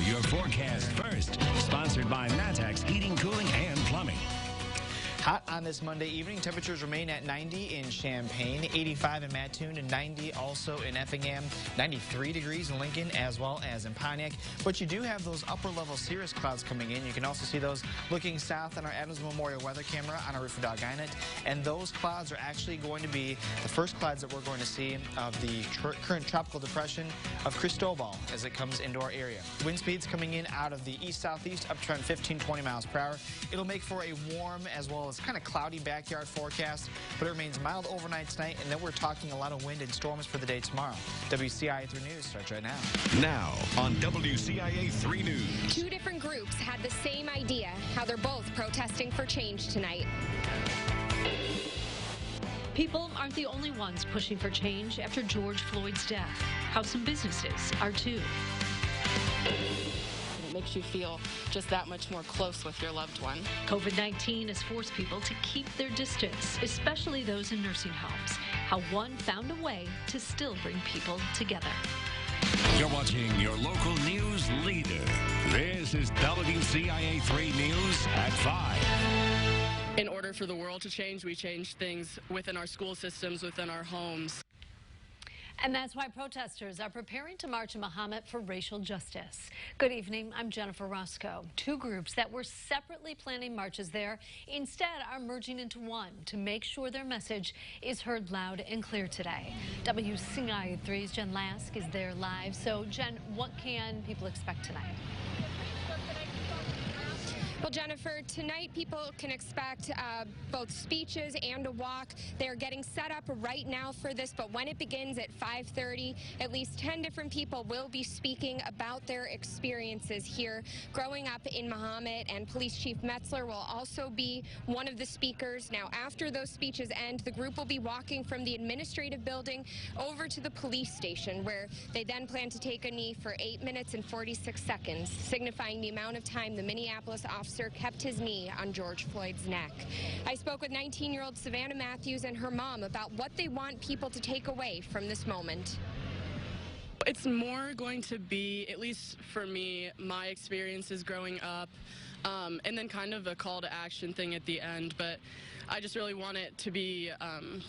your forecast first. Sponsored by Matex Heating, Cooling, and Plumbing. Hot on this Monday evening. Temperatures remain at 90 in Champaign, 85 in Mattoon, and 90 also in Effingham, 93 degrees in Lincoln as well as in Pontiac. But you do have those upper-level cirrus clouds coming in. You can also see those looking south on our Adams Memorial weather camera on our roof of Doggina. And those clouds are actually going to be the first clouds that we're going to see of the current tropical depression of Cristobal as it comes into our area. Wind speeds coming in out of the east-southeast up to around 15-20 miles per hour. It'll make for a warm as well as kind of cloudy backyard forecast, but it remains mild overnight tonight, and then we're talking a lot of wind and storms for the day tomorrow. WCIA 3 News starts right now. Now on WCIA 3 News. Two different groups had the same idea, how they're both protesting for change tonight. People aren't the only ones pushing for change after George Floyd's death. How some businesses are too. It makes you feel just that much more close with your loved one. COVID-19 has forced people to keep their distance, especially those in nursing homes. How one found a way to still bring people together. You're watching your local news leader. This is WCIA 3 News at 5. In order for the world to change, we change things within our school systems, within our homes. And that's why protesters are preparing to march in Mahomet for racial justice. Good evening, I'm Jennifer Roscoe. Two groups that were separately planning marches there instead are merging into one to make sure their message is heard loud and clear today. WCIA 3's Jen Lask is there live. So, Jen, what can people expect tonight? Well, Jennifer, tonight people can expect both speeches and a walk. They're getting set up right now for this, but when it begins at 5:30, at least 10 different people will be speaking about their experiences here growing up in Mahomet, and Police Chief Metzler will also be one of the speakers. Now, after those speeches end, the group will be walking from the administrative building over to the police station, where they then plan to take a knee for 8 minutes and 46 seconds, signifying the amount of time the Minneapolis officer kept his knee on George Floyd's neck. I spoke with 19-year-old Savannah Matthews and her mom about what they want people to take away from this moment. It's more going to be, at least for me, my experiences growing up, and then kind of a call to action thing at the end. But I just really want it to be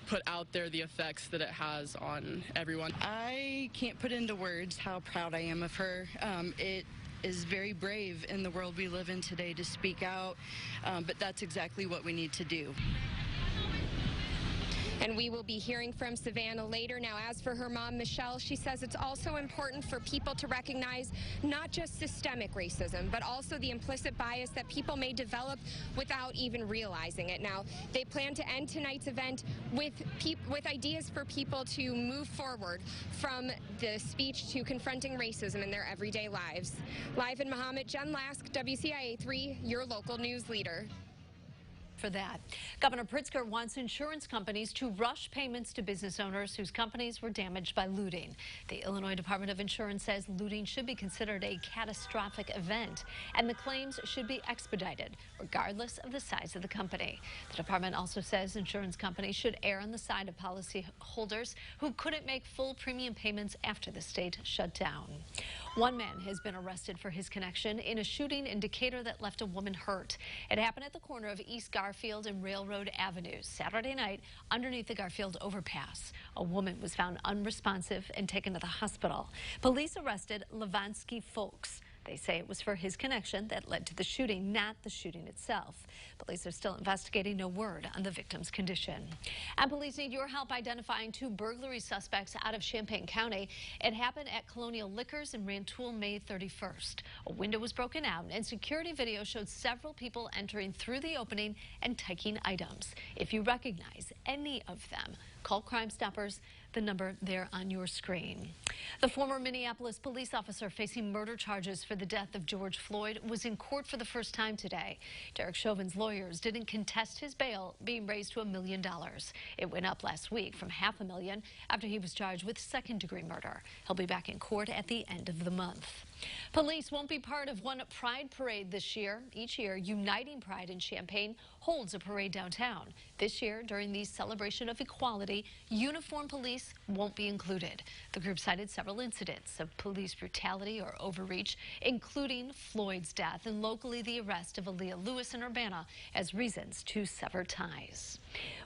put out there, the effects that it has on everyone. I can't put into words how proud I am of her. It is very brave in the world we live in today to speak out, but that's exactly what we need to do. And we will be hearing from Savannah later. Now, as for her mom, Michelle, she says it's also important for people to recognize not just systemic racism, but also the implicit bias that people may develop without even realizing it. Now, they plan to end tonight's event with ideas for people to move forward from the speech to confronting racism in their everyday lives. Live in Mahomet, Jen Lask, WCIA 3, your local news leader. For that, Governor Pritzker wants insurance companies to rush payments to business owners whose companies were damaged by looting. The Illinois Department of Insurance says looting should be considered a catastrophic event, and the claims should be expedited, regardless of the size of the company. The department also says insurance companies should err on the side of policyholders who couldn't make full premium payments after the state shut down. One man has been arrested for his connection in a shooting in Decatur that left a woman hurt. It happened at the corner of East Garfield and Railroad Avenues Saturday night underneath the Garfield overpass. A woman was found unresponsive and taken to the hospital. Police arrested Levansky Folks. They say it was for his connection that led to the shooting, not the shooting itself. Police are still investigating. No word on the victim's condition. And police need your help identifying two burglary suspects out of Champaign County. It happened at Colonial Liquors in Rantoul May 31st. A window was broken out, and security video showed several people entering through the opening and taking items. If you recognize any of them, call Crime Stoppers, the number there on your screen. The former Minneapolis police officer facing murder charges for the death of George Floyd was in court for the first time today. Derek Chauvin's lawyers didn't contest his bail being raised to $1 million. It went up last week from $500,000 after he was charged with second-degree murder. He'll be back in court at the end of the month. Police won't be part of one Pride Parade this year. Each year, Uniting Pride in Champaign holds a parade downtown. This year, during the celebration of equality, uniformed police won't be included. The group cited several incidents of police brutality or overreach, including Floyd's death and locally the arrest of Aaliyah Lewis in Urbana as reasons to sever ties.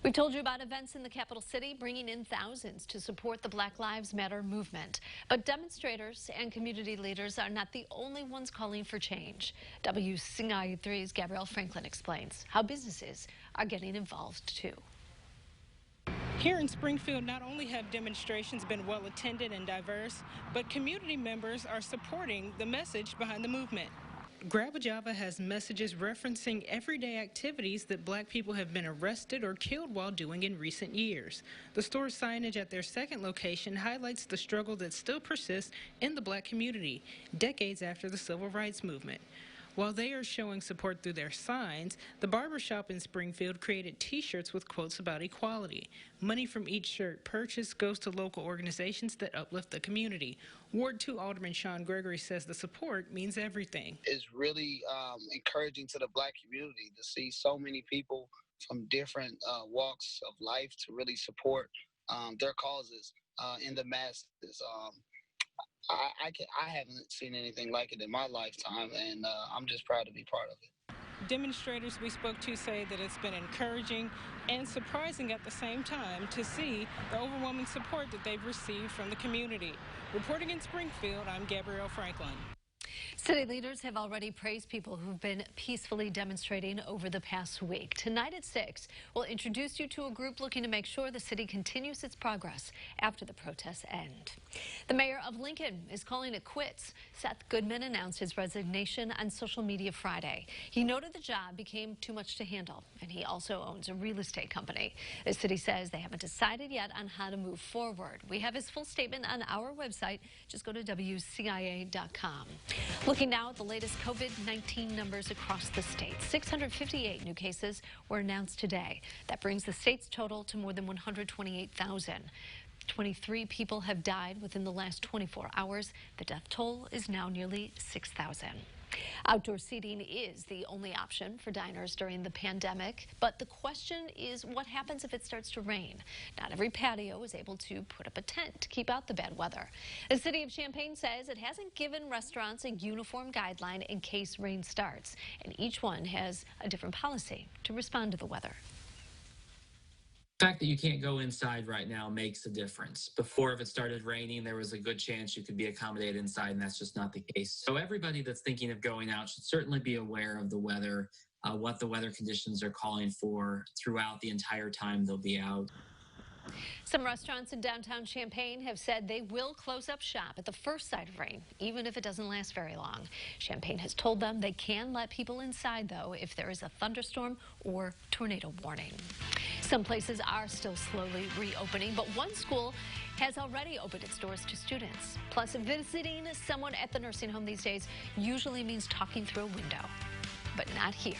We've told you about events in the capital city bringing in thousands to support the Black Lives Matter movement. But demonstrators and community leaders are not the only ones calling for change. WCIA3's Gabrielle Franklin explains how businesses are getting involved too. Here in Springfield, not only have demonstrations been well attended and diverse, but community members are supporting the message behind the movement. Grab a Java has messages referencing everyday activities that Black people have been arrested or killed while doing in recent years. The store's signage at their second location highlights the struggle that still persists in the Black community, decades after the Civil Rights Movement. While they are showing support through their signs, the barbershop in Springfield created T-shirts with quotes about equality. Money from each shirt purchased goes to local organizations that uplift the community. Ward 2 Alderman Sean Gregory says the support means everything. It's really encouraging to the Black community to see so many people from different walks of life to really support their causes in the masses. I haven't seen anything like it in my lifetime, and I'm just proud to be part of it. Demonstrators we spoke to say that it's been encouraging and surprising at the same time to see the overwhelming support that they've received from the community. Reporting in Springfield, I'm Gabrielle Franklin. City leaders have already praised people who've been peacefully demonstrating over the past week. Tonight at 6, we'll introduce you to a group looking to make sure the city continues its progress after the protests end. The mayor of Lincoln is calling it quits. Seth Goodman announced his resignation on social media Friday. He noted the job became too much to handle, and he also owns a real estate company. The city says they haven't decided yet on how to move forward. We have his full statement on our website. Just go to WCIA.com. Looking now at the latest COVID-19 numbers across the state. 658 new cases were announced today. That brings the state's total to more than 128,000. 23 people have died within the last 24 hours. The death toll is now nearly 6,000. Outdoor seating is the only option for diners during the pandemic, but the question is what happens if it starts to rain? Not every patio is able to put up a tent to keep out the bad weather. The city of Champaign says it hasn't given restaurants a uniform guideline in case rain starts, and each one has a different policy to respond to the weather. The fact that you can't go inside right now makes a difference. Before, if it started raining, there was a good chance you could be accommodated inside, and that's just not the case. So everybody that's thinking of going out should certainly be aware of the weather, what the weather conditions are calling for throughout the entire time they'll be out. Some restaurants in downtown Champaign have said they will close up shop at the first sight of rain, even if it doesn't last very long. Champaign has told them they can let people inside, though, if there is a thunderstorm or tornado warning. Some places are still slowly reopening, but one school has already opened its doors to students. Plus, visiting someone at the nursing home these days usually means talking through a window, but not here.